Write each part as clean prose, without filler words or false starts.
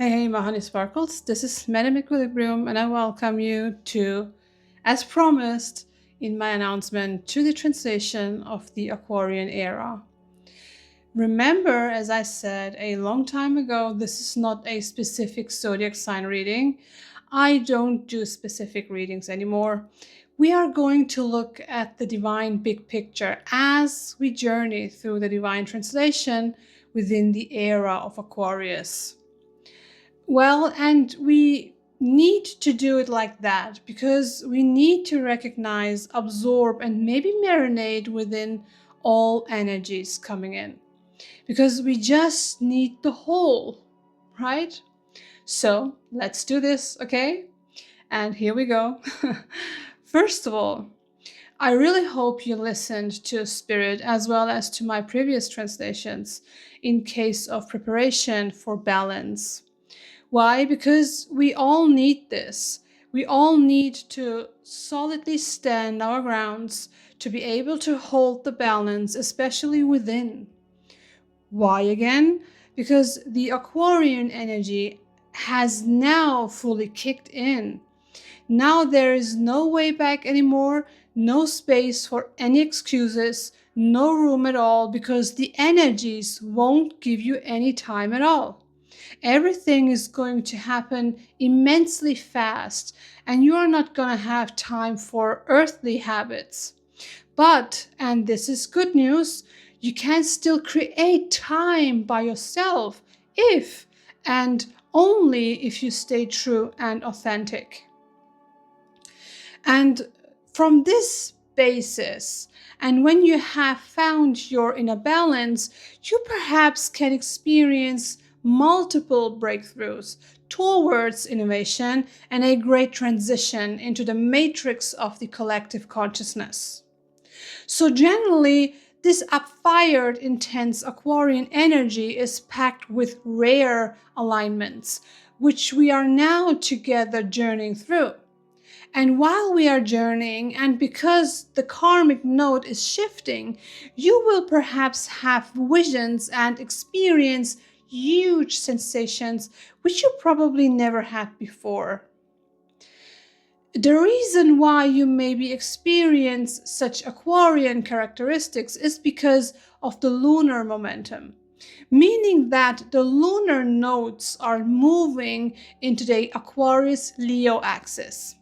Hey, my honey sparkles. This is Madam Equilibrium, and I welcome you to, as promised in my announcement, to the translation of the Aquarian era. Remember, as I said a long time ago, this is not a specific zodiac sign reading. I don't do specific readings anymore. We are going to look at the divine big picture as we journey through the divine translation within the era of Aquarius. Well, and we need to do it like that because we need to recognize, absorb, and maybe marinate within all energies coming in because we just need the whole, right? So let's do this, okay? And here we go. First of all, I really hope you listened to Spirit as well as to my previous translations in case of preparation for balance. Why? Because we all need this. We all need to solidly stand our grounds to be able to hold the balance, especially within. Why again? Because the Aquarian energy has now fully kicked in. Now there is no way back anymore, no space for any excuses, no room at all, because the energies won't give you any time at all. Everything is going to happen immensely fast, and you are not going to have time for earthly habits. But, and this is good news, you can still create time by yourself if and only if you stay true and authentic. And from this basis, and when you have found your inner balance, you perhaps can experience multiple breakthroughs towards innovation and a great transition into the matrix of the collective consciousness. So generally, this upfired, intense Aquarian energy is packed with rare alignments, which we are now together journeying through. And while we are journeying, and because the karmic node is shifting, you will perhaps have visions and experience huge sensations which you probably never had before. The reason why you maybe experience such Aquarian characteristics is because of the lunar momentum, meaning that the lunar nodes are moving into the Aquarius Leo axis,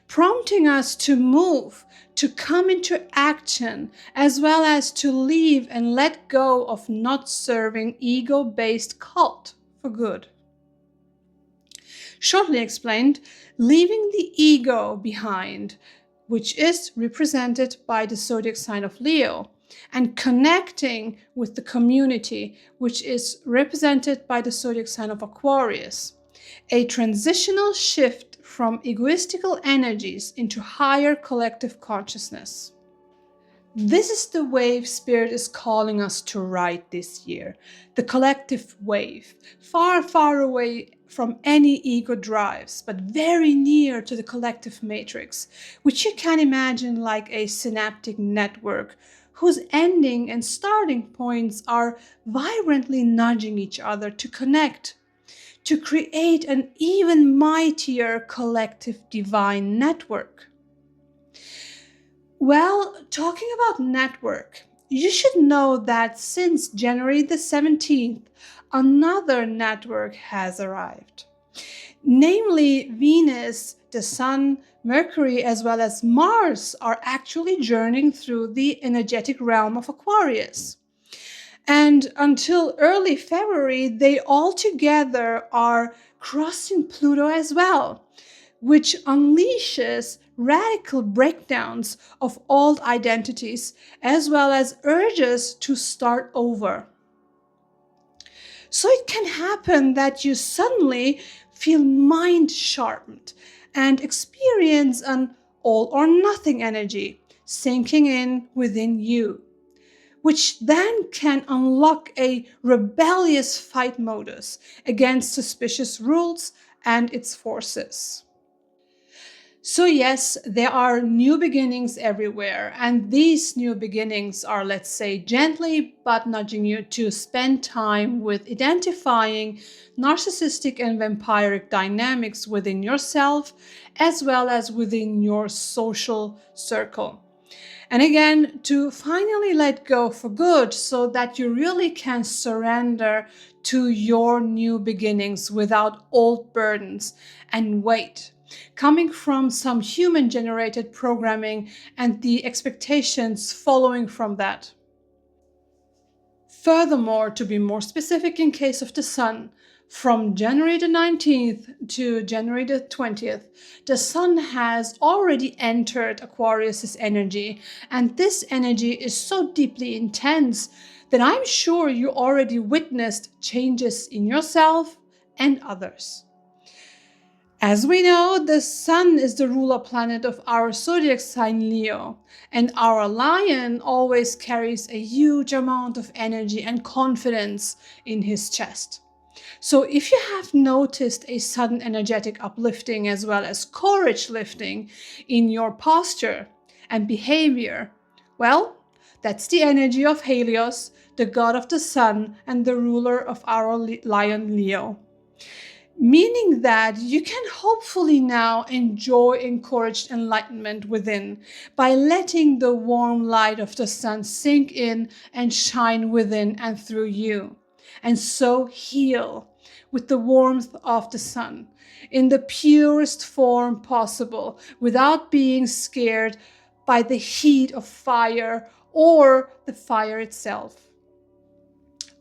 prompting us to move, to come into action, as well as to leave and let go of not serving ego-based cult for good. Shortly explained, leaving the ego behind, which is represented by the zodiac sign of Leo, and connecting with the community, which is represented by the zodiac sign of Aquarius. A transitional shift from egoistical energies into higher collective consciousness. This is the wave Spirit is calling us to ride this year. The collective wave, far, far away from any ego drives, but very near to the collective matrix, which you can imagine like a synaptic network whose ending and starting points are vibrantly nudging each other to connect, to create an even mightier collective divine network. Well, talking about network, you should know that since January the 17th, another network has arrived. Namely, Venus, the Sun, Mercury, as well as Mars are actually journeying through the energetic realm of Aquarius. And until early February, they all together are crossing Pluto as well, which unleashes radical breakdowns of old identities as well as urges to start over. So it can happen that you suddenly feel mind sharpened and experience an all or nothing energy sinking in within you, which then can unlock a rebellious fight modus against suspicious rules and its forces. So yes, there are new beginnings everywhere, and these new beginnings are, let's say, gently but nudging you to spend time with identifying narcissistic and vampiric dynamics within yourself as well as within your social circle. And again, to finally let go for good so that you really can surrender to your new beginnings without old burdens and weight coming from some human generated programming and the expectations following from that. Furthermore, to be more specific in case of the sun, from January the 19th to January the 20th, the sun has already entered Aquarius's energy, and this energy is so deeply intense that I'm sure you already witnessed changes in yourself and others. As we know, the sun is the ruler planet of our zodiac sign Leo, and our lion always carries a huge amount of energy and confidence in his chest. So if you have noticed a sudden energetic uplifting as well as courage lifting in your posture and behavior, well, that's the energy of Helios, the god of the sun and the ruler of our lion Leo. Meaning that you can hopefully now enjoy encouraged enlightenment within by letting the warm light of the sun sink in and shine within and through you, and so heal with the warmth of the sun in the purest form possible without being scared by the heat of fire or the fire itself.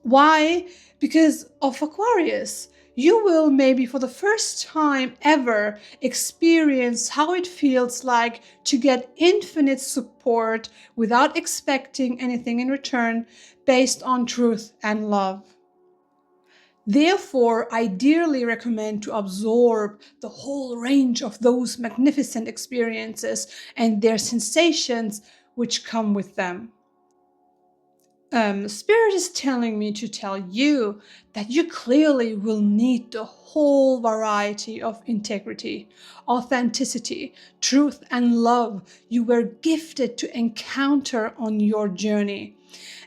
Why? Because of Aquarius. You will maybe for the first time ever experience how it feels like to get infinite support without expecting anything in return based on truth and love. Therefore, I dearly recommend to absorb the whole range of those magnificent experiences and their sensations which come with them. Spirit is telling me to tell you that you clearly will need the whole variety of integrity, authenticity, truth, and love you were gifted to encounter on your journey.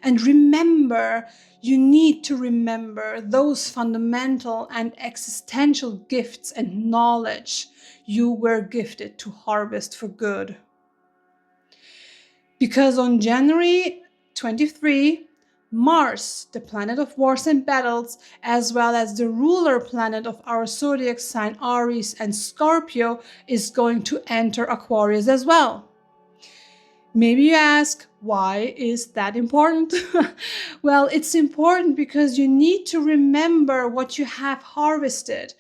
And remember, you need to remember those fundamental and existential gifts and knowledge you were gifted to harvest for good. Because on January 23, Mars, the planet of wars and battles, as well as the ruler planet of our zodiac sign Aries and Scorpio, is going to enter Aquarius as well. Maybe you ask, why is that important? Well, it's important because you need to remember what you have harvested.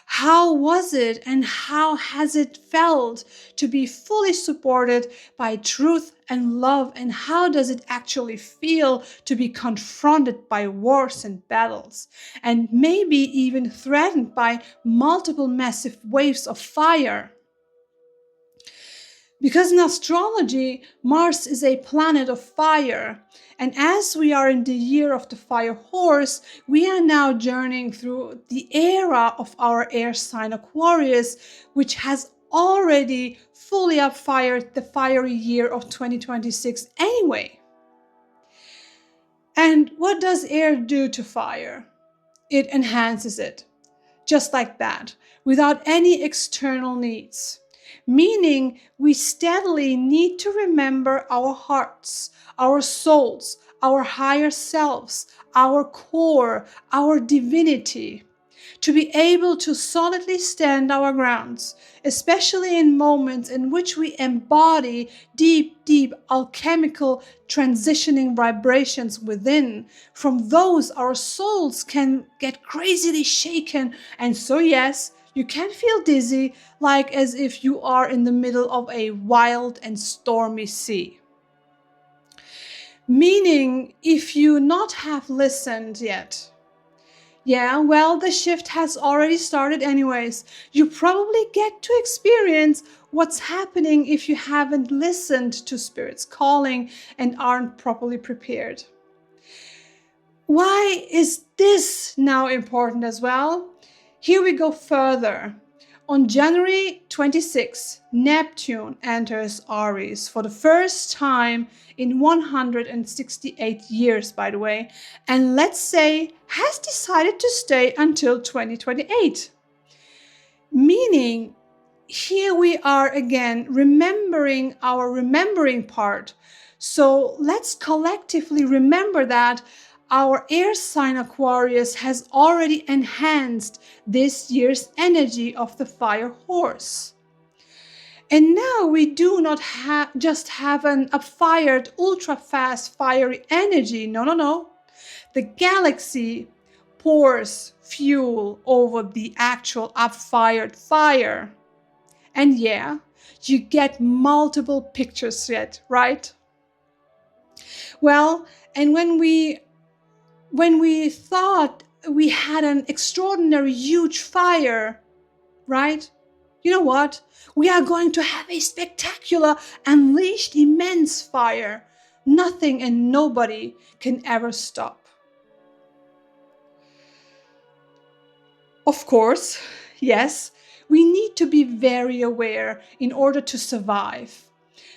How was it and how has it felt to be fully supported by truth and love? And how does it actually feel to be confronted by wars and battles? And maybe even threatened by multiple massive waves of fire? Because in astrology, Mars is a planet of fire. And as we are in the year of the fire horse, we are now journeying through the era of our air sign Aquarius, which has already fully upfired the fiery year of 2026 anyway. And what does air do to fire? It enhances it, just like that, without any external needs. Meaning we steadily need to remember our hearts, our souls, our higher selves, our core, our divinity, to be able to solidly stand our grounds, especially in moments in which we embody deep alchemical transitioning vibrations within. From those, our souls can get crazily shaken, and so yes, you can feel dizzy, like as if you are in the middle of a wild and stormy sea. Meaning, if you not have listened yet, yeah, well, the shift has already started anyways. You probably get to experience what's happening if you haven't listened to Spirit's calling and aren't properly prepared. Why is this now important as well? Here we go further. On January 26, Neptune enters Aries for the first time in 168 years, by the way, and let's say has decided to stay until 2028. Meaning, here we are again remembering our remembering part. So let's collectively remember that our air sign Aquarius has already enhanced this year's energy of the fire horse. And now we do not just have an upfired, ultra-fast, fiery energy. No, no, no. The galaxy pours fuel over the actual upfired fire. And yeah, you get multiple pictures yet, right? Well, and when we thought we had an extraordinary huge fire, right? You know what? We are going to have a spectacular, unleashed, immense fire. Nothing and nobody can ever stop. Of course, yes, we need to be very aware in order to survive.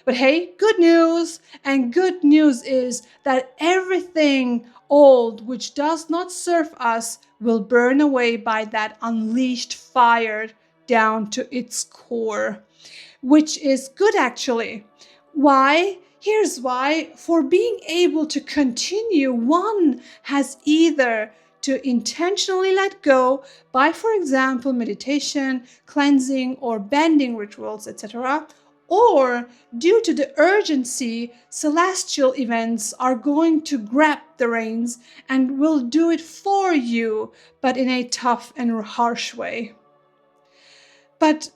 But hey, good news! And good news is that everything old which does not serve us will burn away by that unleashed fire down to its core, which is good actually. Why? Here's why. For being able to continue, one has either to intentionally let go by, for example, meditation, cleansing, or bending rituals, etc., or due to the urgency, celestial events are going to grab the reins and will do it for you, but in a tough and harsh way. But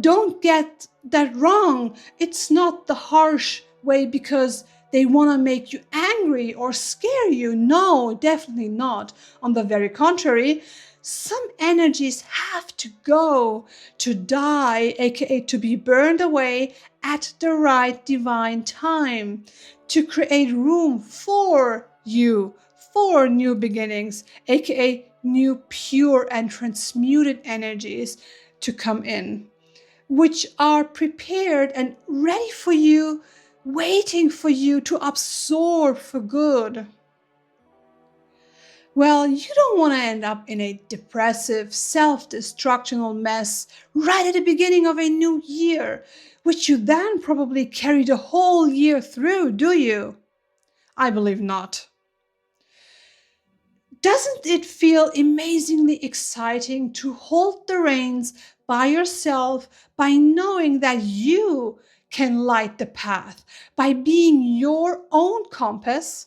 don't get that wrong. It's not the harsh way because they want to make you angry or scare you. No, definitely not. On the very contrary, some energies have to go, to die, aka to be burned away at the right divine time, to create room for you, for new beginnings, aka new pure and transmuted energies to come in, which are prepared and ready for you, waiting for you to absorb for good. Well, you don't want to end up in a depressive, self-destructional mess right at the beginning of a new year, which you then probably carry the whole year through, do you? I believe not. Doesn't it feel amazingly exciting to hold the reins by yourself, by knowing that you can light the path, by being your own compass?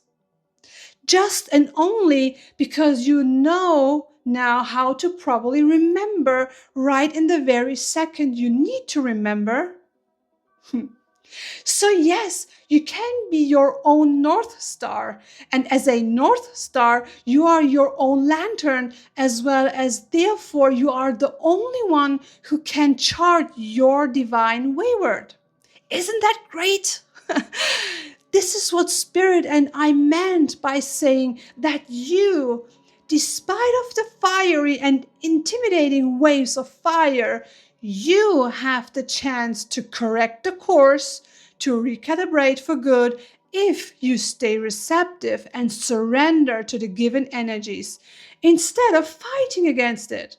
Just and only because you know now how to properly remember right in the very second you need to remember. So yes, you can be your own North Star. And as a North Star, you are your own lantern, as well as therefore you are the only one who can chart your divine wayward. Isn't that great? This is what Spirit and I meant by saying that you, despite of the fiery and intimidating waves of fire, you have the chance to correct the course, to recalibrate for good if you stay receptive and surrender to the given energies instead of fighting against it.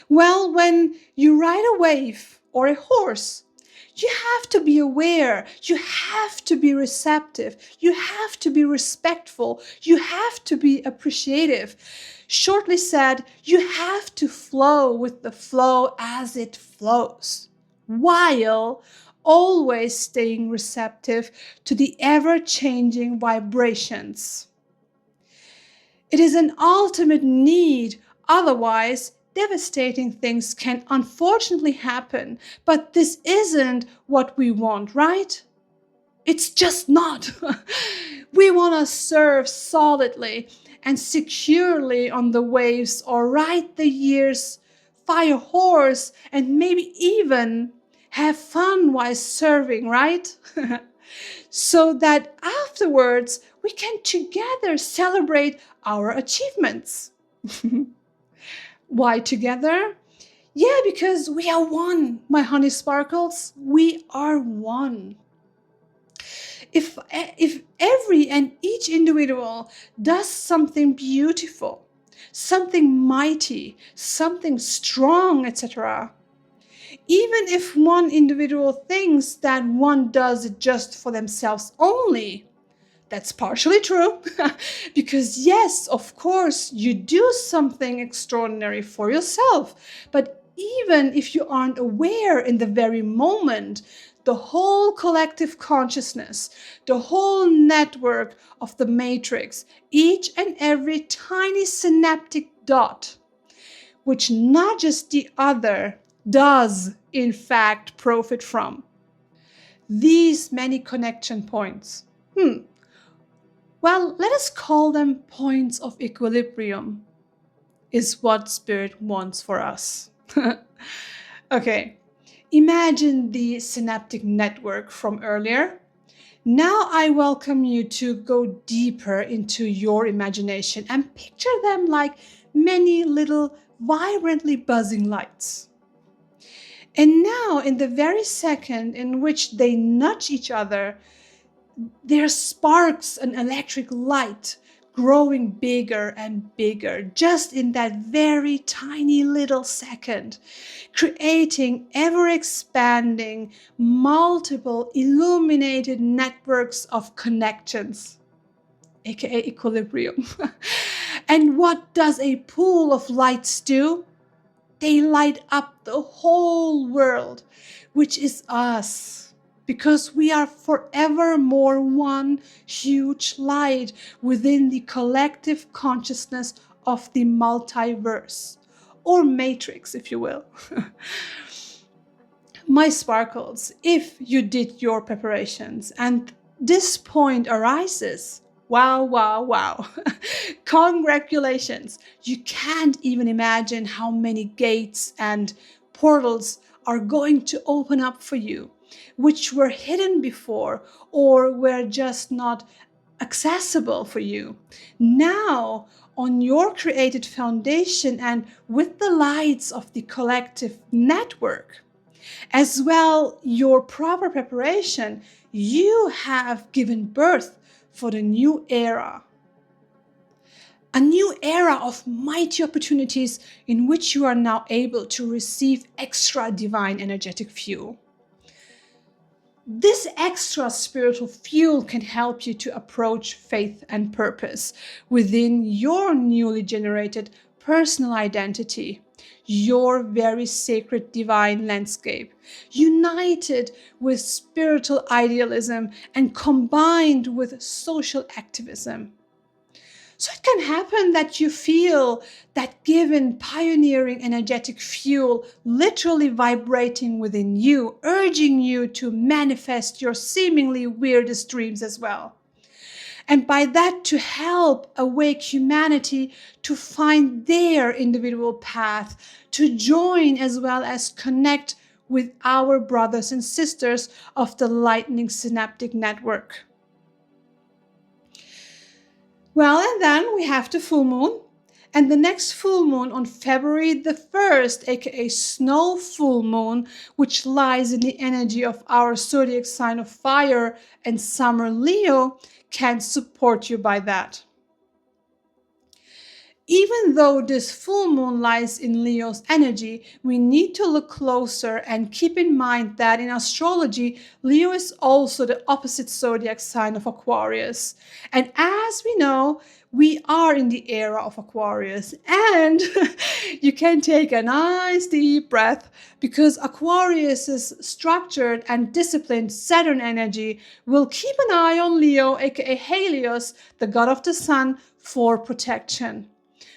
Well, when you ride a wave or a horse, you have to be aware, you have to be receptive, you have to be respectful, you have to be appreciative. Shortly said, you have to flow with the flow as it flows, while always staying receptive to the ever-changing vibrations. It is an ultimate need, otherwise devastating things can unfortunately happen, but this isn't what we want, right? It's just not. We want to surf solidly and securely on the waves or ride the year's fire horse and maybe even have fun while surfing, right? So that afterwards we can together celebrate our achievements. Why together? Yeah, because we are one, my honey sparkles. We are one. If every and each individual does something beautiful, something mighty, something strong, etc., even if one individual thinks that one does it just for themselves only, that's partially true. Because yes, of course, you do something extraordinary for yourself. But even if you aren't aware in the very moment, the whole collective consciousness, the whole network of the matrix, each and every tiny synaptic dot, which nudges the other, does in fact profit from. These many connection points. Well, let us call them points of equilibrium, is what Spirit wants for us. Okay, imagine the synaptic network from earlier. Now I welcome you to go deeper into your imagination and picture them like many little vibrantly buzzing lights. And now, in the very second in which they nudge each other, there sparks an electric light growing bigger and bigger just in that very tiny little second, creating ever-expanding, multiple illuminated networks of connections, aka equilibrium. And what does a pool of lights do? They light up the whole world, which is us, because we are forevermore one huge light within the collective consciousness of the multiverse, or matrix, if you will. My sparkles, if you did your preparations and this point arises, wow, wow, wow. Congratulations. You can't even imagine how many gates and portals are going to open up for you, which were hidden before or were just not accessible for you. Now, on your created foundation and with the lights of the collective network, as well your proper preparation, you have given birth for the new era. A new era of mighty opportunities in which you are now able to receive extra divine energetic fuel. This extra spiritual fuel can help you to approach faith and purpose within your newly generated personal identity, your very sacred divine landscape, united with spiritual idealism and combined with social activism. So it can happen that you feel that given pioneering energetic fuel literally vibrating within you, urging you to manifest your seemingly weirdest dreams as well. And by that, to help awake humanity to find their individual path, to join as well as connect with our brothers and sisters of the lightning synaptic network. Well, and then we have the full moon. And the next full moon on February the 1st, aka snow full moon, which lies in the energy of our zodiac sign of fire and summer Leo, can support you by that. Even though this full moon lies in Leo's energy, we need to look closer and keep in mind that in astrology, Leo is also the opposite zodiac sign of Aquarius. And as we know, we are in the era of Aquarius. And you can take a nice deep breath because Aquarius's structured and disciplined Saturn energy will keep an eye on Leo, aka Helios, the god of the sun, for protection.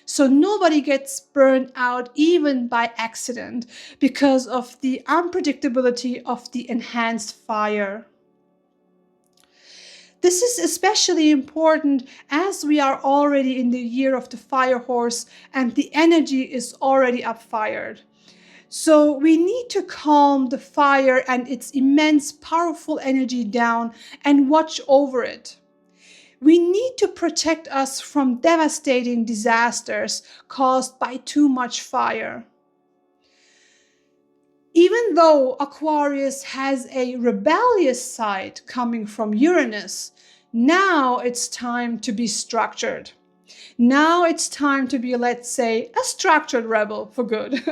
So nobody gets burned out even by accident because of the unpredictability of the enhanced fire. This is especially important as we are already in the year of the fire horse and the energy is already upfired. So we need to calm the fire and its immense powerful energy down and watch over it. We need to protect us from devastating disasters caused by too much fire. Even though Aquarius has a rebellious side coming from Uranus, now it's time to be structured. Now it's time to be, let's say, a structured rebel for good.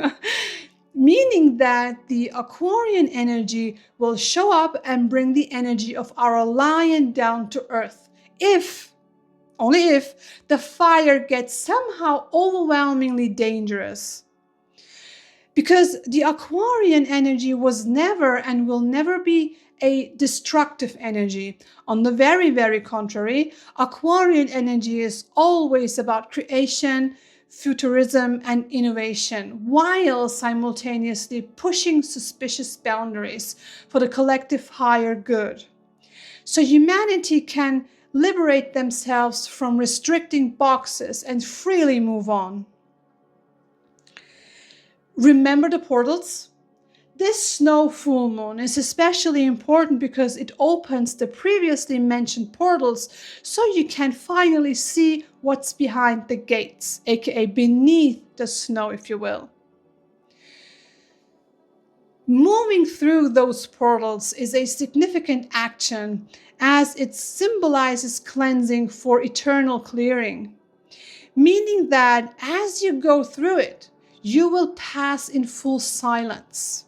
Meaning that the Aquarian energy will show up and bring the energy of our lion down to earth. Only if, the fire gets somehow overwhelmingly dangerous. Because the Aquarian energy was never and will never be a destructive energy. On the very, very contrary, Aquarian energy is always about creation, futurism, and innovation, while simultaneously pushing suspicious boundaries for the collective higher good. So humanity can liberate themselves from restricting boxes and freely move on. Remember the portals? This snow full moon is especially important because it opens the previously mentioned portals so you can finally see what's behind the gates, aka beneath the snow, if you will. Moving through those portals is a significant action as it symbolizes cleansing for eternal clearing, meaning that as you go through it, you will pass in full silence.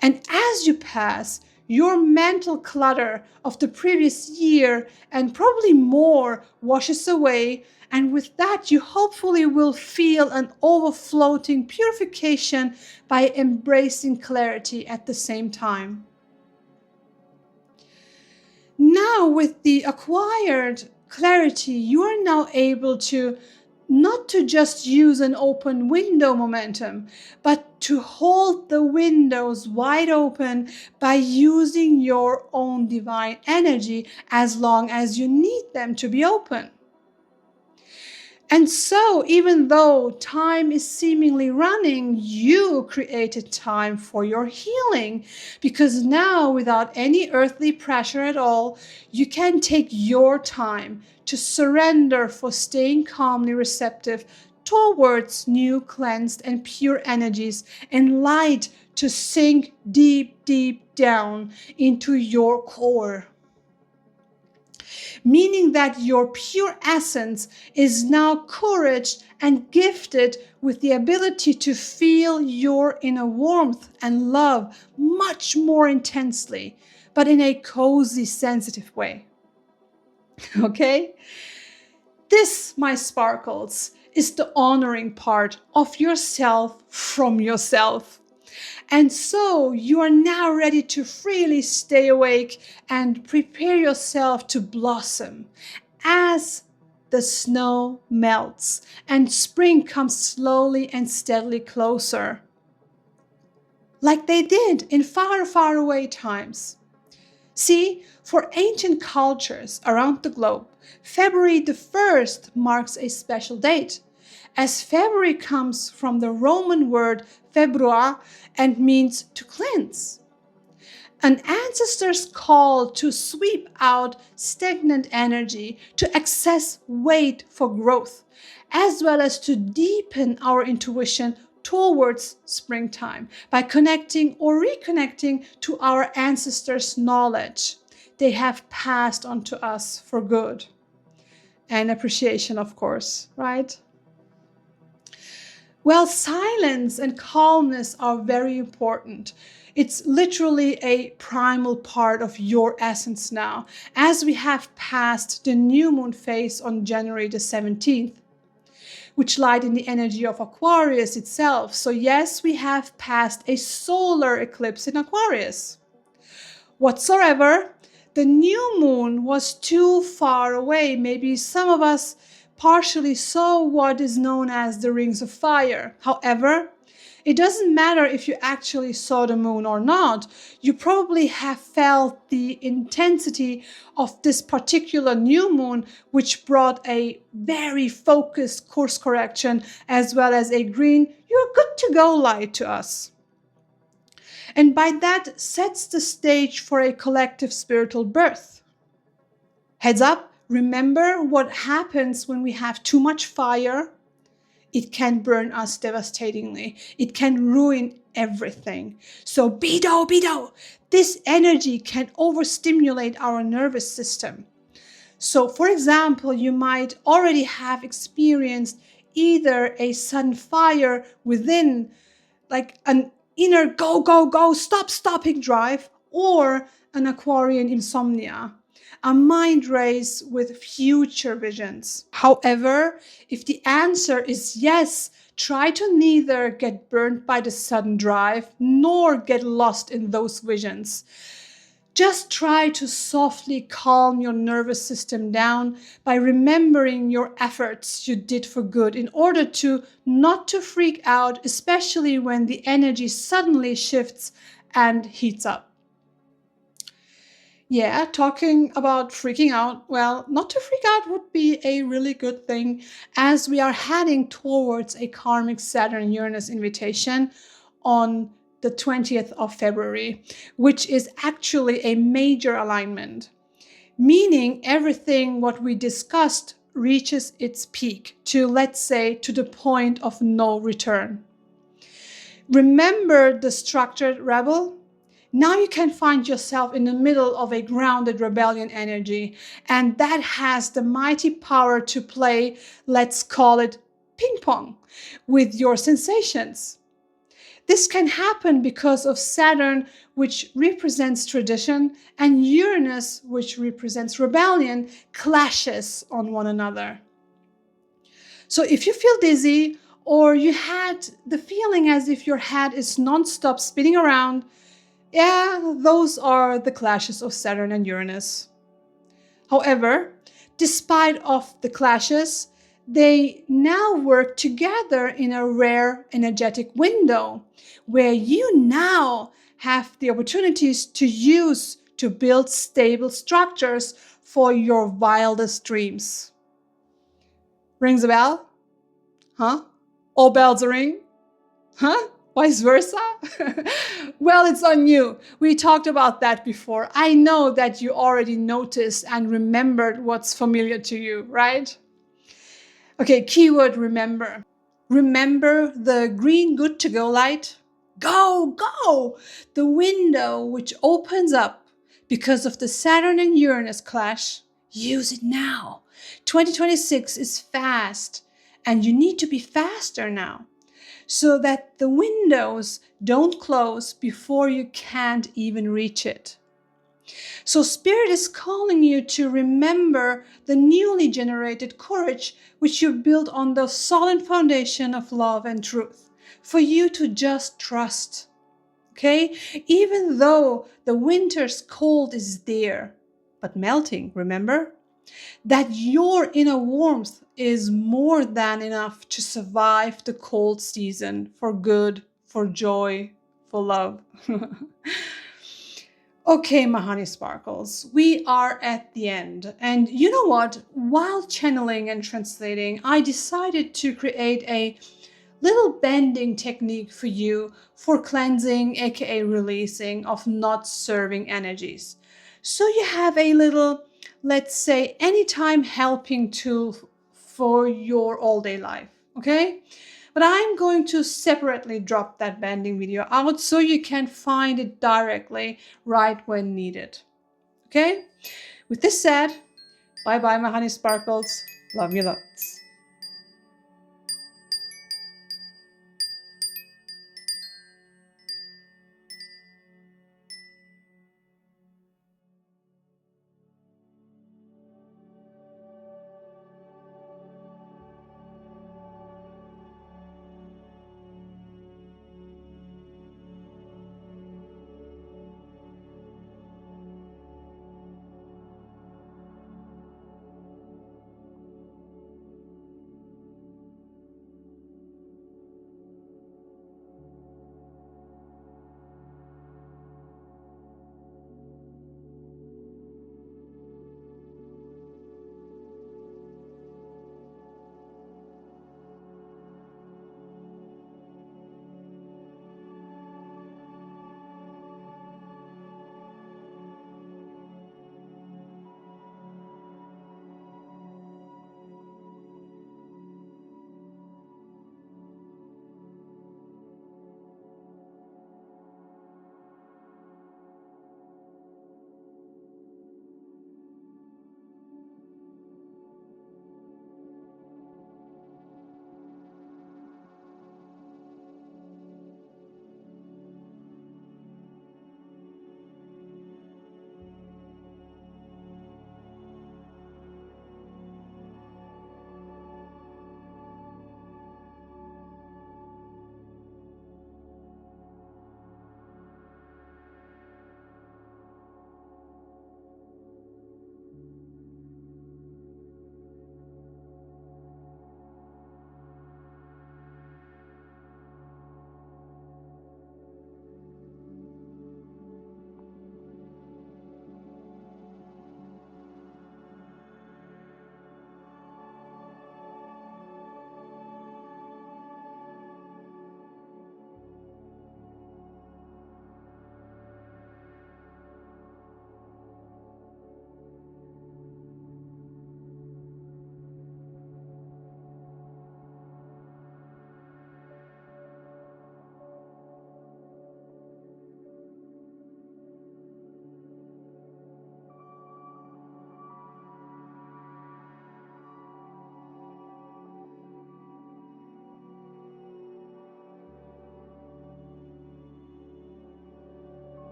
And as you pass, your mental clutter of the previous year and probably more washes away, and with that you hopefully will feel an overflowing purification by embracing clarity at the same time. Now with the acquired clarity, you are now able to not to just use an open window momentum, but to hold the windows wide open by using your own divine energy as long as you need them to be open. And so, even though time is seemingly running, you created time for your healing, because now, without any earthly pressure at all, you can take your time to surrender for staying calmly receptive towards new, cleansed, and pure energies and light to sink deep, deep down into your core. Meaning that your pure essence is now encouraged and gifted with the ability to feel your inner warmth and love much more intensely, but in a cozy, sensitive way. Okay? This, my sparkles, is the honoring part of yourself from yourself. And so you are now ready to freely stay awake and prepare yourself to blossom as the snow melts and spring comes slowly and steadily closer, like they did in far, far away times. See, for ancient cultures around the globe, February the 1st marks a special date, as February comes from the Roman word februar and means to cleanse. An ancestor's call to sweep out stagnant energy, to access weight for growth, as well as to deepen our intuition towards springtime by connecting or reconnecting to our ancestors' knowledge they have passed on to us for good. And appreciation, of course, right? Well, silence and calmness are very important. It's literally a primal part of your essence now, as we have passed the new moon phase on January the 17th, which lied in the energy of Aquarius itself. So yes, we have passed a solar eclipse in Aquarius. Whatsoever, the new moon was too far away. Maybe some of us partially saw what is known as the rings of fire. However, it doesn't matter if you actually saw the moon or not. You probably have felt the intensity of this particular new moon, which brought a very focused course correction as well as a green, you're good to go light to us. And by that sets the stage for a collective spiritual birth. Heads up, Remember what happens when we have too much fire? It can burn us devastatingly. It can ruin everything. So bido, this energy can overstimulate our nervous system. So for example, you might already have experienced either a sudden fire within, like an inner go, go, go, stop, stopping drive, or an Aquarian insomnia, a mind race with future visions. However, if the answer is yes, try to neither get burnt by the sudden drive nor get lost in those visions. Just try to softly calm your nervous system down by remembering your efforts you did for good in order to not to freak out, especially when the energy suddenly shifts and heats up. Yeah, talking about freaking out, well, not to freak out would be a really good thing as we are heading towards a karmic Saturn-Uranus invitation on the 20th of February, which is actually a major alignment, meaning everything what we discussed reaches its peak to, let's say, to the point of no return. Remember the structured rebel? Now you can find yourself in the middle of a grounded rebellion energy, and that has the mighty power to play, let's call it ping pong, with your sensations. This can happen because of Saturn, which represents tradition, and Uranus, which represents rebellion, clashes on one another. So if you feel dizzy, or you had the feeling as if your head is non-stop spinning around, yeah, those are the clashes of Saturn and Uranus. However, despite of the clashes, they now work together in a rare energetic window where you now have the opportunities to use to build stable structures for your wildest dreams. Rings a bell? Huh? All bells ring? Huh? Vice versa? Well, it's on you. We talked about that before. I know that you already noticed and remembered what's familiar to you, right? Okay, keyword remember. Remember the green good to go light? Go, go! The window which opens up because of the Saturn and Uranus clash. Use it now. 2026 is fast, and you need to be faster now, so that the windows don't close before you can't even reach it. So Spirit is calling you to remember the newly generated courage which you built on the solid foundation of love and truth, for you to just trust. Okay? Even though the winter's cold is there, but melting, remember? That your inner warmth is more than enough to survive the cold season for good, for joy, for love. Okay, my honey sparkles, we are at the end. And you know what? While channeling and translating, I decided to create a little bending technique for you for cleansing, aka releasing of not serving energies. So you have a little, let's say, anytime helping tool for your all-day life, okay? But I'm going to separately drop that bending video out so you can find it directly right when needed, okay? With this said, bye-bye, my honey sparkles. Love you lots.